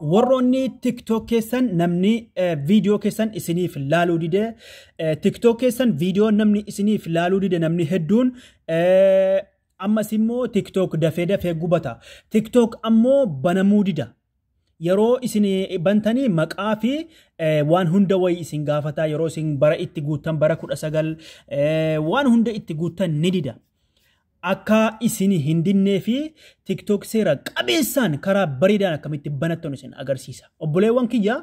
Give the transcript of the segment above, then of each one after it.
warroonni TikTok keessan namni video keessan isiniif laaluu dide TikTok keessan video namni isiniif laaluu dide namni hedduun ammas immoo TikTok dafee gubata TikTok ammoo banamuu dida yeroo isin bantanii maqaa fi waan hunda way isin gaafata yeroo isin bara itti guutan bara 19 waan hunda itti guutan ni dida akka isin hindinne fi TikTok seera qabeessan karaa bareedaan akkamitti banattan isin agarsiisa obboleewwan kiyya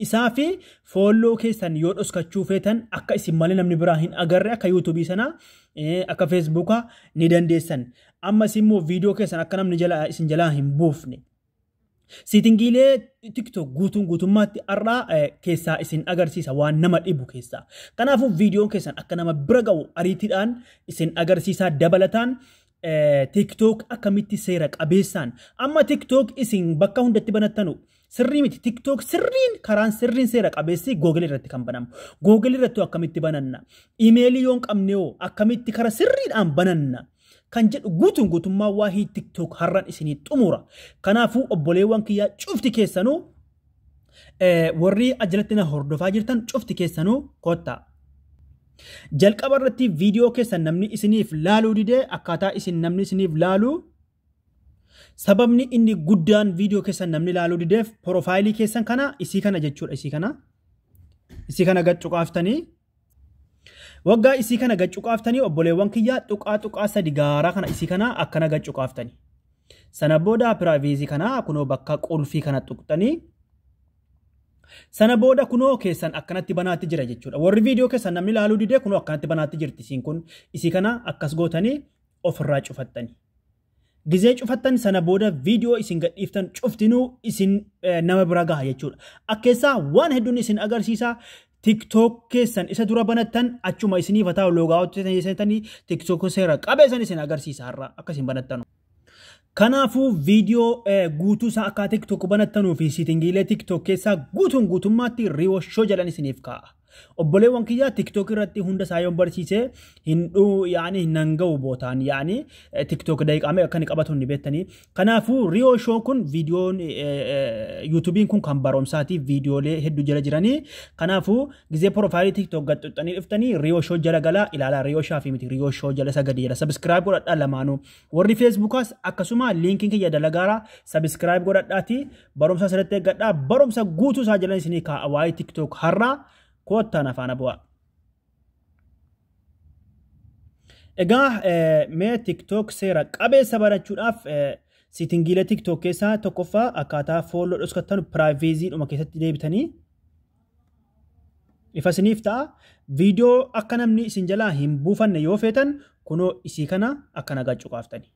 isaa fi follow keessan yoo dhoskachuu feetan akka isin malee namni biraa hin agarre akka YouTube sana akka Facebook ni dandeessan ammas immoo video keessan akka namni jala isin jalaa hin buufne Sitingilee TikTok guutummaatti arraa keessaa isin agarsiisa waan nama dhibu keessaa. Kanaafuu viidiyoon keessan akka nama bira ga'u ariitiidhaan isin agarsiisaa dabalataan TikTok akkamitti seera qabeessaan amma TikTok isin bakka hundatti banattanu sirrii miti TikTok sirriin karaan sirriin seera qabeessi Google irratti kan banamu. Google irratti akkamitti bananna? Emailii yoon qabnee akkamitti karaa sirriidhaan bananna? Kan jedhu guutummaa waahii TikTok har'an isinii xumura. Kanaafuu obboleewwan kiyyaa cufti keessanuu warri ajalatti na hordofaa jirtan cufti keessanuu kottaa. Jalqaba irratti viidiyoo keessan namni isiniif laaluu didee akkaataa isin namni isiniif laaluu sababni inni guddaan viidiyoo keessan namni laaluu dideef profaayilii keessan kana isii kana jechuudha isii kana gaccuqaaftanii waggaa isii kana gaccuqaaftanii obboleewwan kiyyaa tuqaa sadi gaaraa kana isii kana akkana gaccuqaaftanii sana booda privacy kana kunoo bakka qulfii kana tuqxanii sana booda kunoo keessan akkanatti banaatti jira jechuudha warri viidiyoo keessan namni laaluu didee kunoo akkanatti banaatti jirti isiin kun isii kana akkas gootanii ofirraa cufattanii gizee cufattan sana booda viidiyoo isin gadhiiftan cuftinuu isin nama bira gaha jechuudha akkeessaa waan hedduun isin agarsiisa TikTok keessan isa dura banattan achuma isiniif haa ta'u loogaawutti keessanii TikTok seera qabeessan isin agarsiisa har'a akkasiin banattanu. Kanaafuu viidiyoo guutuu isaa akka TikTok banattanuu fi siitingiilee TikTok keessaa guutummaatti riiwashoo jalan isiniif kaa'a. Obboleewwan kiyyaa TikTok irratti hunda isaa yoon barsiise hinduu yaani hinga'u bootaan yaani TikTok daqiiqaa akka inni qabatu ni beektanii. Kanaafuu riiwashoo kun viidiyoon YouTubein kun kan baromsaati viidiyoolee hedduu jala jiranii. Kanaafuu gizee profaayilii TikTok gadhuxxanii dhuftanii riiwashoo jala galaa ilaalaa riiwashaa fi miti riiwashoo jala sagadi jala subscribe godhadhaa lamaanuu. Warri Facebookas akkasuma linkiin kiyya dalagaaraa subscribe godhadhaati baromsa asirratti eeggadhaa baromsa guutuu isaa jalan isinii kaa'a waa'ee TikTok har'aa. Kottaan afaan bu'aa. Egaa mee TikTok seera qabeessa barachuudhaaf siitingiilee TikTok keessaa tokkoffaa akkaataa follow dhoskattan privacy dhuma keessatti deebitanii ifa isiniif ta'a viidiyoo akka namni isin jalaa hin buufanne yoo feetan kunoo isii kana akkana gaccuqaaftani.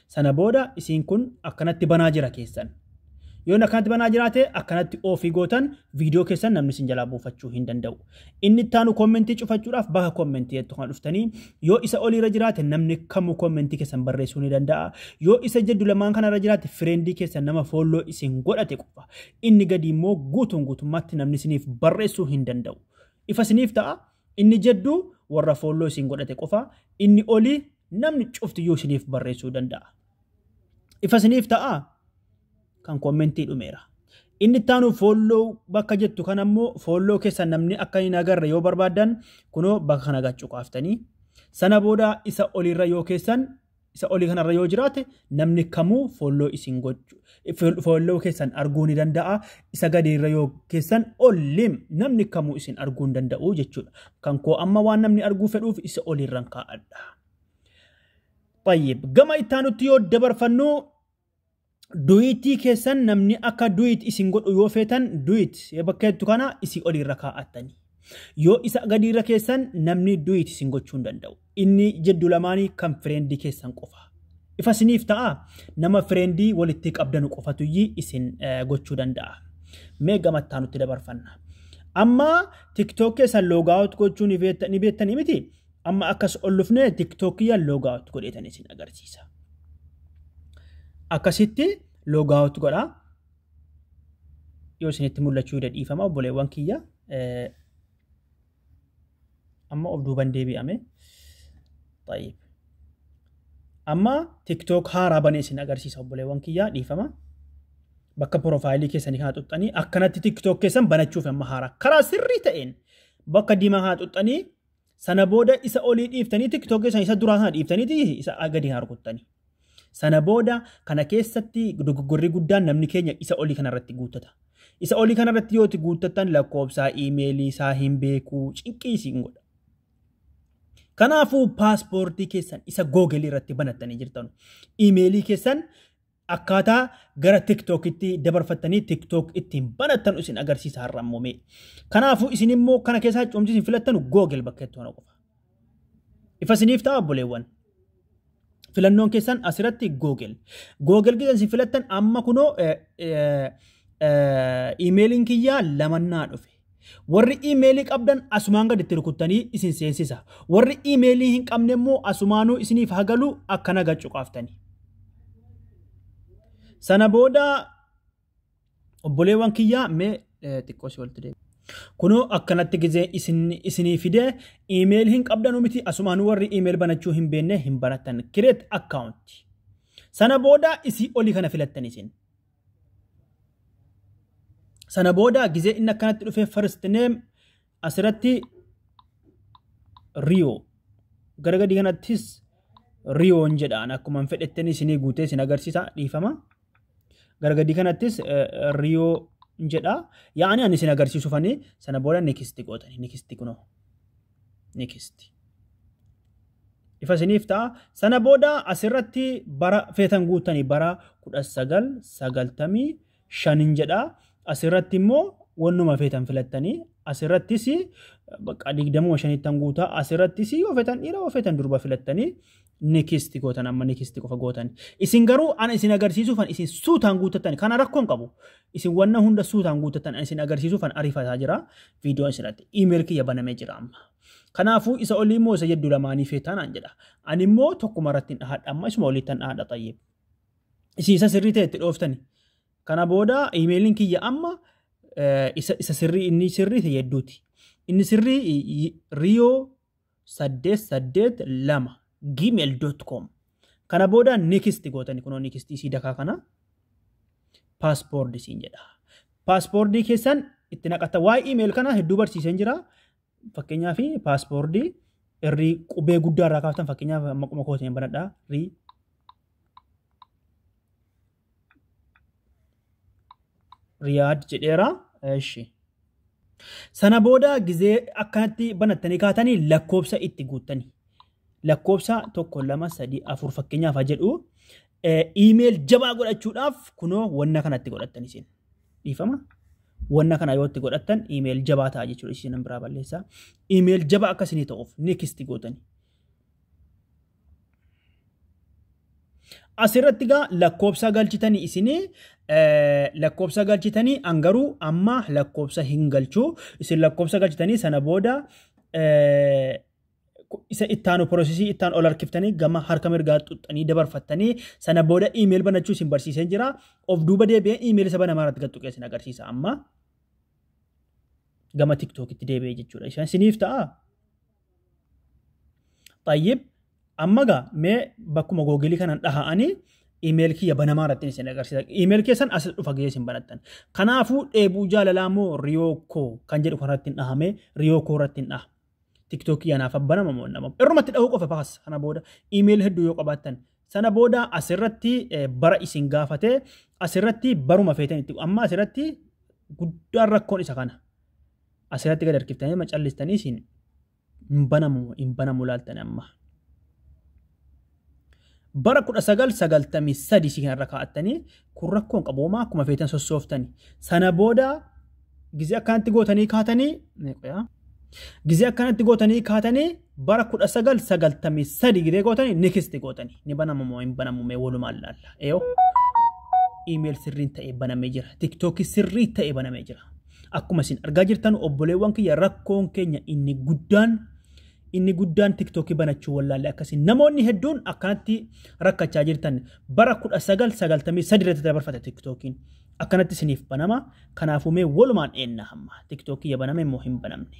Sana booda isiin kun akkanatti banaa jira keessan. Yoon akkanatti banaa jiraate akkanatti ofii gootan viidiyoo keessan namni isin jalaa buufachuu hin danda'u. Inni ittaanu koomentii cufachuudhaaf bakka koomentii jettu kan dhuftanii yoo isa oliirra jiraate namni kamuu koomentii keessan barreessuu ni danda'a. Yoo isa jiddu lamaan kanarra jiraate friendii keessan nama follow isin godhate qofa. Inni gadi immoo guutummaatti namni isiniif barreessuu hin danda'u. Ifa isiniif ta'a inni jiddu warra follow isin godhate qofa. Inni olii namni cuftiyyuu isiniif barreessuu danda'a. Ifa isiniif ta'a. Kan koomentii dhumeera. Inni ittaanu follow bakka jettu kan ammoo follow keessan namni akka hin agarre yoo barbaadan kunoo bakka kana gaccuqaaftanii sana booda isa oliirra yoo keessan isa olii kanarra yoo jiraate namni kamuu follow isin gochuu follow keessan arguu ni danda'a isa gadiirra yoo keessan ollim namni kamuu isin arguu hin danda'u jechuudha. Kan koo amma waan namni arguu fedhuuf isa oliirran kaa'adha. Tayyib gama ittaanutti yoo dabarfannu du'iitii keessan namni akka du'iit isin godhu yoo feetan du'iit bakka jettu kana isii oliirra kaa'attanii. Yoo isa gadiirra keessan namni du'iit isin gochuu hin danda'u. Inni jiddu lamaanii kan friendii keessan qofa. Ifa isiniif ta'a nama friendii walitti qabdanu qofatuyyii isin gochuu danda'a. Mee gama ittaanutti dabarfanna. Amma TikTok keessan loogaawut gochuu ni beektanii miti. Amma akkas ollufnee TikTokiyyaan loogaawut godheetan isin agarsiisa. Akkasitti loogaawut godhaa yoo isinitti mul'achuu dadhiifama obboleewwan kiyya amma of duuban deebi'ame tayyib amma TikTok haaraa banee isin agarsiisa obboleewwan kiyya dhiifama bakka profaayilii keessanii kana xuxxanii akkanatti TikTok keessan banachuuf amma haaraa karaa sirrii ta'een bakka diimaa kana xuxxanii sana booda isa olii dhiiftanii TikTok keessan isa duraa sana dhiiftanii isa gadi harkuttanii. Sana booda kana keessatti dogoggorri guddaan namni keenya isa olii kanarratti guuttata. Isa olii kanarratti yoo guuttattan lakkoofsa iimeelii isaa hin beekuu cinqii isin godha. Kanaafuu paaspoortii keessan isa Google irratti banattanii jirtan. Iimeelii keessan akkaataa gara TikTokitti dabarfattanii TikTok ittiin banattan isin agarsiisa har'ammoomee. Kanaafuu isin immoo kana keessaa coomti isin filattan Google bakka itti hona qofa. Ifa isiniif ta'a obboleewwan. Filannoon keessan asirratti Google. Google keessan isin filattan amma kunoo iimeeliin kiyyaa lamannaa dhufe. Warri iimeelii qabdan asumaan gaditti rukuttanii isin seensisa. Warri iimeelii hin qabne immoo asumaanuu isiniif hagalu akkana gacuqaaftanii. Sana booda obboleewwan kiyyaa mee xiqqoo si walitti deemu. Kunoo akkanatti gizee isinii fidee iimeelii hin qabdanuu miti asumaanuu warri iimeelii banachuu hin beekne hin banattan. Create account. Sana booda isii olii kana filattan isin. Sana booda gizee inni akkanatti dhufee first name asirratti Rio. Gara gadi kanattis Rio jedhaan akkuma fedhettanii isinii guutee isin agarsiisa dhiifama. Gara gadi kanattis Rio jedha. Yaani ani isin agarsiisufanii sana booda next gootanii next kunoo. Next. Ifa isiniif ta'a. Sana booda asirratti bara feetan guutanii bara 1995 jedha. Asirratti immoo wannuma feetan filattanii asirrattis bakka 25 guutaa asirrattis yoo feetan dhiira yoo feetan durba filattanii next gootan amma next qofa gootan. Isin garuu ana isin agarsiisuufan isin suutaan guuttatan kana rakkoon qabu. Isin wanna hunda suutaan guuttatan isin agarsiisuufan ariifataa jira viidiyoon isirratti email kiyya banamee jira amma. Kanaafuu isa olii immoo isa jeddu lamaanii feetanaan jedha. Ani immoo tokkuma irratti dhahadha amma isuma oliittan dhahadha xayyib. Isa sirrii ta'e itti dhooftani. Kana booda emailiin kiyya amma isa sirrii inni sirrii ta'e hedduuti. Inni sirrii rio882gmail.com. Kana booda next gootani kunoo next isii dakaa kana paaspoortii siin jedha. Paaspoortii keessan itti naqatta waa'ee email kana hedduu barsiiseen jira. Fakkeenyaaf paaspoortii irrii qubee guddaa irraa kaaftan fakkeenyaaf maquma kootiin banadhaa Riyaad jedheera. Eeshi. Sana booda gizee akkanatti banattanii kaatanii lakkoofsa itti guuttanii. Lakkoofsa 1 2 3 4 fakkeenyaaf jedhu email jabaa godhachuudhaaf kunoo wanna kanatti godhattan isin. Dhiifama. Wanna kana yoo itti godhattan email jabaa ta'a jechuudha isin biraa balleessaa. Email jabaa akkasinii ta'uuf next gootanii. Asirratti gaa lakkoofsa galchitanii isinii lakkoofsa galchitanii angaruu amma lakkoofsa hin galchuu isin lakkoofsa galchitanii sana booda isa ittaanu prosesii ittaan ol harkiftanii gama harka mirgaa xuxxanii dabarfattanii sana booda email banachuu isin barsiiseen jira of duuba deebi'ee email isa banamaa irratti gattu keessan agarsiisa amma gama TikTokitti deebi'ee jechuudha isiniif ta'a. Tayyib amma gaa mee bakkuma Google kanan dhaha'anii email kiyya banamaa irratti isin agarsiisa. Email keessan as dhufa ga'ee isin banattan. Kanaafuu dheebuu jaalalaa moo Riyoko kan jedhu kanatti hin dhahame Riyoko irratti hin dhaha. TikTok yanaaf banama moo nama. Irrumatti dhahuu qofa baas kana booda email hedduu yoo qabaattan sana booda asirratti bara isin gaafatee asirratti baruma feetanitti amma asirratti guddaan rakkoon isa kana. Asirratti gad harkiftanii macallistanii isin hin banamu laaltanii amma. Bara 1993 si kanarra kaa'attanii kun rakkoon qaboomaa akkuma feetan sossooftanii sana booda gizee akkanatti gootanii kaatanii gizee akkanatti gootanii kaatanii bara 1993 gizee gootanii next gootanii ni banamu moo hin banamu mee walumaan laalla eeyoo email sirriin ta'ee banamee jira TikTok sirrii ta'ee banamee jira akkuma isin argaa jirtan obboleewwan kiyya rakkoon keenya inni guddaan TikTok banachuu wallaalle akkasiin namoonni hedduun akkanatti rakkachaa jirtan bara 1993 irratti dabarfate TikTokiin akkanatti isiniif banama kanaafuu mee walumaan eenna hamma TikTok ya baname immoo hin banamne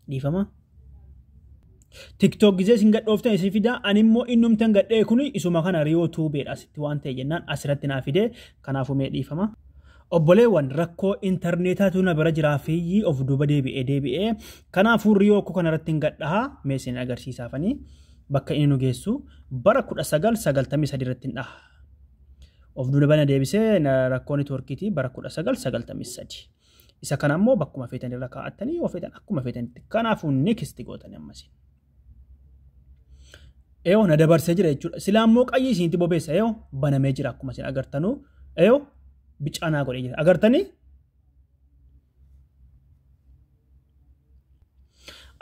dhiifama TikTok gizee sin gadhooftan isin fida animmoo innumtan gadhee kuni isuma kana riyoo tuubeedha sitti waan ta'e jennaan asirratti naa fide kanaafuu mee dhiifama. Obboleewwan rakkoo intarneetaatu na bira jiraa fi of duuba deebi'ee kanaafuu riyoo koo kanarratti hin gadhaa mee isin agarsiisaafanii bakka inni nu geessu bara 1993 irratti hin dhaha. Of duuba na deebisee rakkoo networkiitii bara 1993. Isa kana ammoo bakkuma feetan irra kaa'attanii of feetan akkuma feetanitti kanaafuu next gootanii ammasiin. Eeyo na dabarsee jira jechuudha. Silaa immoo qayyii isinitti bobeessa eeyo banamee jira akkuma isin agartanu eeyo bicaanaa godhee jira agartanii.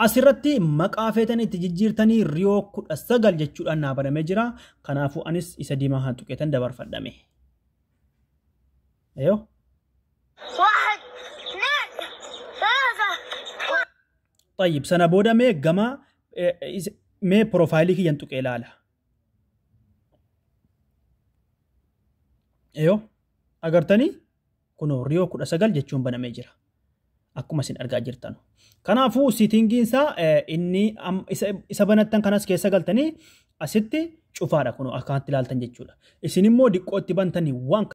Asirratti maqaa feetan itti jijjiirtanii riyoo 19 jechuudhaan naa banamee jira. Kanaafuu anis isa diimaa haan tuqeetan dabarfadhame. Eeyo. طيب سنة بودا مي جما مي بروفايلي كي ينتوك إلالا ايو agartanii kunoo riyoo 19 jechuun banamee jira akkuma isin argaa jirtan kanaafuu settingiin isaa inni isa banattan kanas keessa galtanii asitti cufaadha kunoo akkanatti ilaaltan jechuudha isin immoo diqqootti bantanii waan